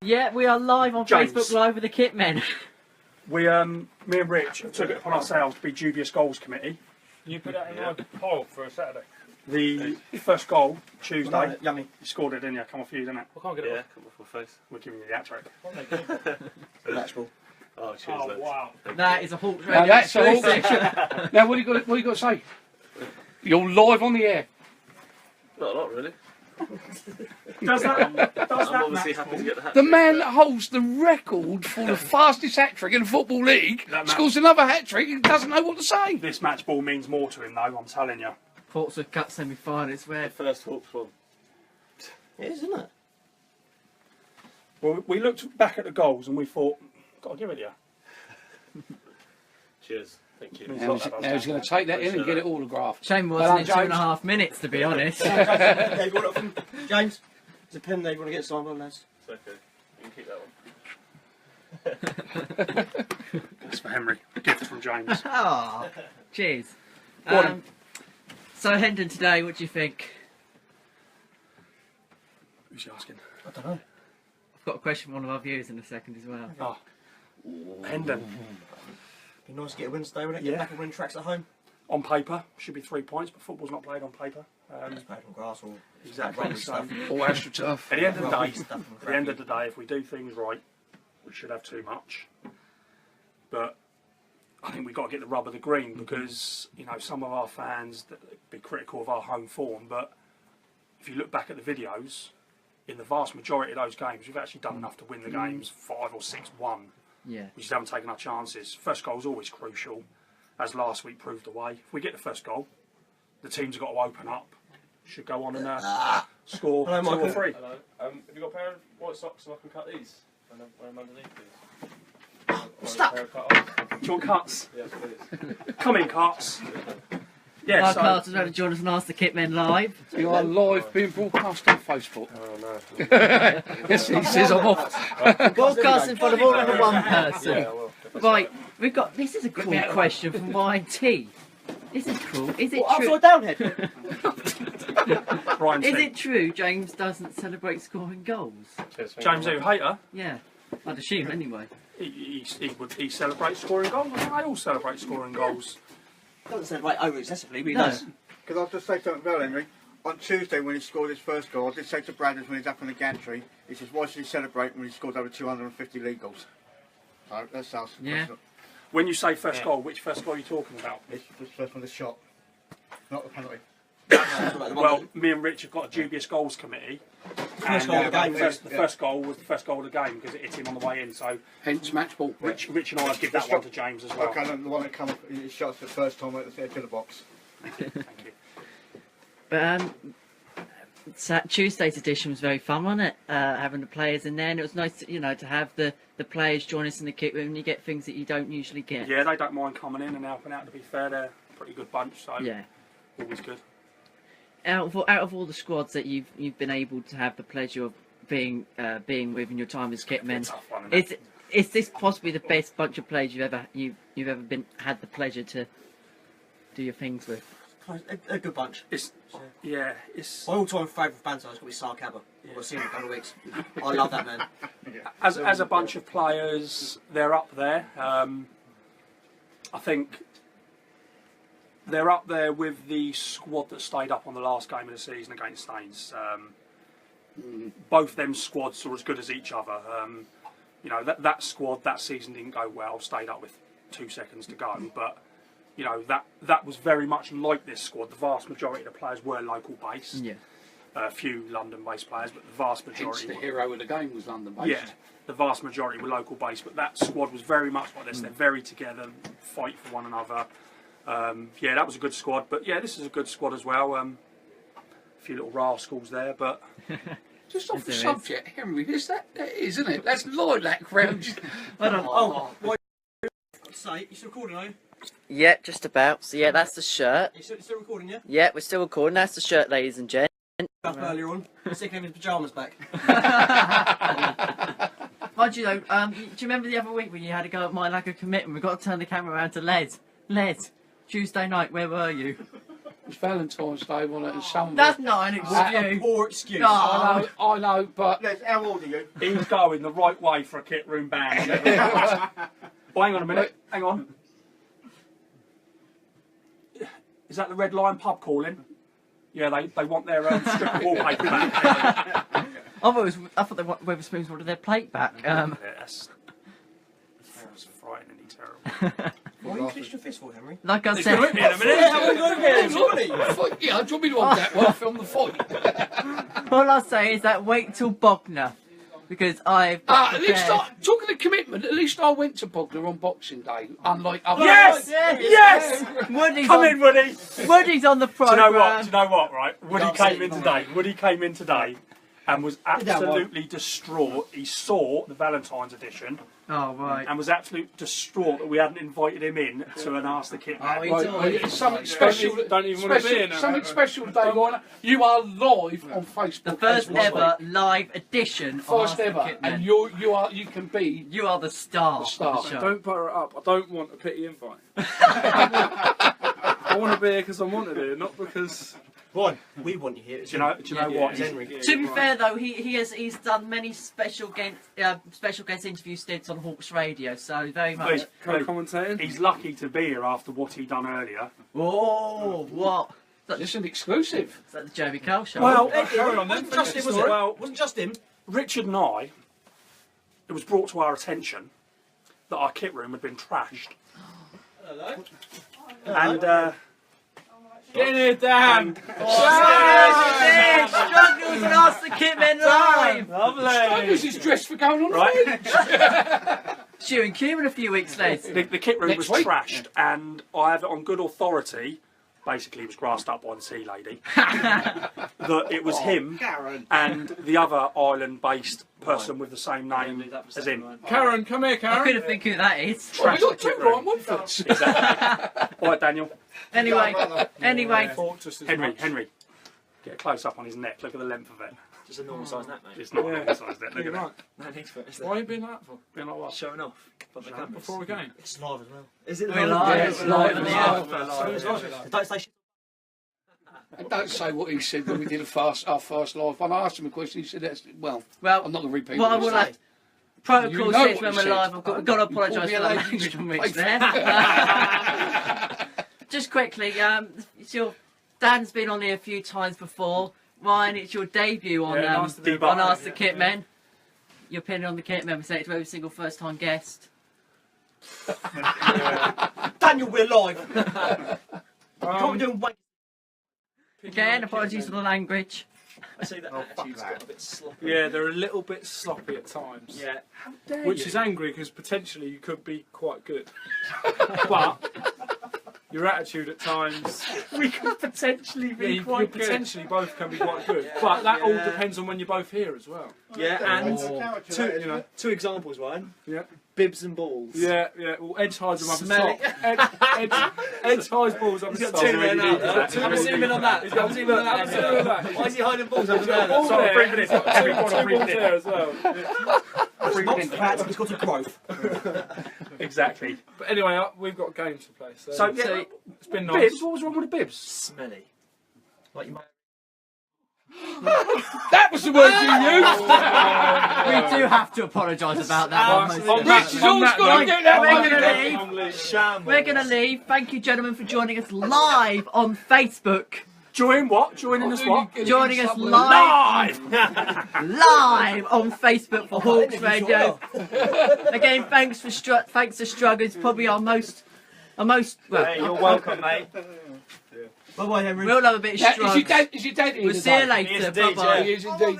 Yeah, we are live on James. Facebook Live with the Kitmen. We, me and Rich took it upon ourselves to be dubious goals committee. You put that in my poll for a Saturday. The first goal, Tuesday, Yummy. you scored it, didn't you? Come off you, didn't it? I can't get it Yeah, off. come off my face. We're giving you the Hattrick. Natural. Oh, cheers, Oh, lads. wow. That is a Hawks Now Radio that's a exclusive. Now what do you got to say? You're live on the air. Not a lot, really. Does that I'm obviously match happy to ball, get the hat The trick, man but that holds the record for the fastest hat trick in the Football League That man- scores another hat trick and doesn't know what to say. this match ball means more to him, though, I'm telling you. Portsmouth Cup semi-final. It's where the first Hawks one. It is, isn't it? Well, we looked back at the goals and we thought, got to give it to you. Cheers. Thank you. Means a Now lot, he's, that now he's going to take that in and get it autographed. shame Well wasn't done, in 2.5 minutes, to be honest. James, there's a pen there you want to get signed on, lads. It's okay. You can keep that one. That's for Henry. A gift from James. Oh, cheers. Go on. So Hendon today, what do you think? Who's he asking? I don't know. I've got a question from one of our viewers in a second as well. Oh, Hendon. Be nice to get a win today, wouldn't it? Yeah. Get back and win tracks at home. On paper, should be 3 points, but football's not played on paper. It's played on grass or Exactly. rubber So, stuff. All astroturf. at the end of the Rubbery day, stuff and at the end crappy. of the day, if we do things right, we should have too much. But I think we've got to get the rub of the green because, you know, some of our fans that be critical of our home form, but if you look back at the videos, in the vast majority of those games, we've actually done enough to win the games 5 or 6-1. Yeah. We just haven't taken our chances. First goal is always crucial, as last week proved the way. If we get the first goal, the teams have got to open up. Should go on and score Hello, 2 or Michael. 3. Hello. Have you got a pair of white socks so I can cut these? And wear them underneath, please. Stop. Pair of cut-offs? Do you want cuts? Yes, please. Come in, cuts. Yeah, Mark so Carter's ready to join us and ask the Kitmen live. You are live being broadcast on Facebook. Oh, no. Yes, he says I'm off. Broadcasting for the more than one person. Yeah, well. Right, we've got. This is a cool question from YT. This is cool. Is it true? Upside down head. Brian Is said, it true James doesn't celebrate scoring goals? Cheers, thank James you. who, Hayter, Yeah, I'd assume anyway. he celebrates scoring goals. I think they all celebrate scoring goals. Doesn't celebrate over excessively, but he No. does. Because I'll just say something about Henry. On Tuesday, when he scored his first goal, I did say to Bradders when he's up in the gantry, he says, why should he celebrate when he scored over 250 league goals? So that sounds... Yeah. When you say first goal, which first goal are you talking about? It's the first one, the shot, not the penalty. Well, me and Rich have got a dubious goals committee. First goal of the game. The first goal was the first goal of the game because it hit him on the way in. So Hence match ball. Rich and I give that one to James as well. Okay, and the one that come up, his shots the first time at the edge of the box. Thank you. But Tuesday's edition was very fun, wasn't it? Having the players in there, and it was nice, to have the players join us in the kit room. And you get things that you don't usually get. Yeah, they don't mind coming in and helping out. To be fair, they're a pretty good bunch. So Yeah. always good. Out of all the squads that you've been able to have the pleasure of being with in your time as kitmen, Tough one, isn't it? is this possibly the best bunch of players you've ever had the pleasure to do your things with? A good bunch. It's My all-time favourite banter is going to be Sar Cabba. We'll see him in a couple of weeks. I love that man. as a bunch of players, they're up there. I think they're up there with the squad that stayed up on the last game of the season against Staines. Both them squads are as good as each other. That squad that season didn't go well, stayed up with 2 seconds to go, but that was very much like this squad. The vast majority of the players were local based. Yeah. A few London based players, but the vast Hence majority the were- hero of the game was London based. yeah, the vast majority were local based, but that squad was very much like this. They're very together, fight for one another. Yeah, that was a good squad, but yeah, this is a good squad as well. A few little rascals there, but Just off the Yes, there is. subject, Henry, that is, isn't it? That's lilac round. Oh, what say? You still recording, are you? Yeah, just about. So yeah, that's the shirt. You still recording, yeah? Yeah, we're still recording. That's the shirt, ladies and gents. Up earlier on. Sticking him in his pyjamas back. Mind you though, do you remember the other week when you had to go at my lack of commitment? We got to turn the camera around to Les. Les, Tuesday night, where were you? was Valentine's Day, wasn't it? And someone... That's not an What a excuse. poor excuse. Oh. I know, but... Les, how old are you? He's going the right way for a kit room band. Oh, hang on a minute. Hang on. Is that the Red Lion pub calling? Yeah, they want their strip of wallpaper back. I thought they want Wetherspoons wanted their plate back. Yeah, that's frighteningly terrible. Why are you clenched your fist for, Henry? Like I He's said, gonna hit me in a minute. Yeah, we're going to get him, surely. Yeah, do you want me to want that while I film the fight? all I'll say is that wait till Bognor, because I've got At least prepared. talking of commitment, at least I went to Bognor on Boxing Day, unlike other... Yes! Yes! Yes! Woody's Come on, in, Woody. Woody's on the Do you know programme. what? Do you know what? Right, Woody Can't came say in it, today. Woody came in today, and was that one. absolutely distraught. He saw the Valentine's edition Oh, right. and was absolutely distraught that we hadn't invited him in to an Ask the Kit Man. Oh, he Right, told right, me. it's something special. Don't even want to be in it. Something special today, Warner. You are live on Facebook. The first as well. ever live edition of First Ask the ever, Kitmen. and you can be. You are the star. The star. Of the show. Don't butter it up. I don't want a pity invite. I want to be here because I wanted it, not because. One, we want you here. Do you know what? It's Henry. To be fair though, he's done many special guest interview stints on Hawks Radio, so very much. Co-commentating. He's lucky to be here after what he done earlier. Oh, what? It's an exclusive. Is that the Jeremy Kyle show? Well, Carry on then. Wasn't just him, was it? Well- Wasn't just him. Richard and I, it was brought to our attention that our kit room had been trashed. Hello. And Get in here, Dan. Struggles and Ask the Kitmen live. This is dressed for going on right, Stu and Cumin a few weeks later. the kit room Next was week. trashed, and I have it on good authority. Basically, it was grassed up by the sea lady. That it was him Karen. and the other island-based person with the same name as him. Karen, come here, I Karen. couldn't think who that is. Well, we Trashed got the two kit room. right Woodfords. Exactly. All right, Daniel. Anyway, Henry. Get a close up on his neck. Look at the length of it. Just a normal size net, mate. It's not Yeah. a normal size net. Look at Right. that. No need for it. Is Why are you being like that for? Being like what? Showing off. But the cameras. Before a game. It's live as well. Is it We're live. Yeah, it's We're live live, on the it's air. live. Don't say shit. And don't say what he said when we did our first live one. I asked him a question. He said, "That's well." Well, I'm not going to repeat. what I what he will said. have. Protocol You know says what when he we're said. live, I've got to You called apologise me for a the lady. language on which Wait. there. Just quickly, Dan's been on here a few times before. Ryan, it's your debut on Yeah, nice to be back. on Ask the Kitmen. Your opinion on the Kitmen, we say it to every single first-time guest. Daniel, we're live. Can't be doing wait. Again, apologies for the language. I see that attitude's got a bit sloppy. Yeah, they're a little bit sloppy at times. Yeah. Which is angry because potentially you could be quite good. But your attitude at times, We could potentially yeah, be you quite good. potentially both can be quite good. But that all depends on when you're both here as well. Yeah, and Character, you know. two examples, Ryan. Yeah. Bibs and balls. Yeah, yeah. Well, Edge hides them up Smell the top. Edge hides balls up the He's top. got two there now. Exactly. Have a zoom in on that. He's got two Have a zoom in on that. Why is he hiding balls up there? Ball Sorry, there. 3 minutes. Two Every corner, balls 3 minutes. there as well. It's not fat, it's got a growth. Exactly. But anyway, we've got games to play. So, So, yeah, it's been nice. Bibs, what was wrong with the bibs? Smelly. Like you might. That was the word you used. We do have to apologise about that one. most on Rich has always got to get that We're one. gonna leave. Shambles. We're going to leave. Thank you, gentlemen, for joining us live on Facebook. Joining what? Joining us what? Joining us live on Facebook for Hawks didn't Radio. Again, thanks to Strugger. It's probably our most well. Hey, you're welcome, mate. Bye bye, Henry. We'll have a bit of Yeah, is Strugs. your dad here We'll see you today? He is later. indeed, Bye bye. He is indeed.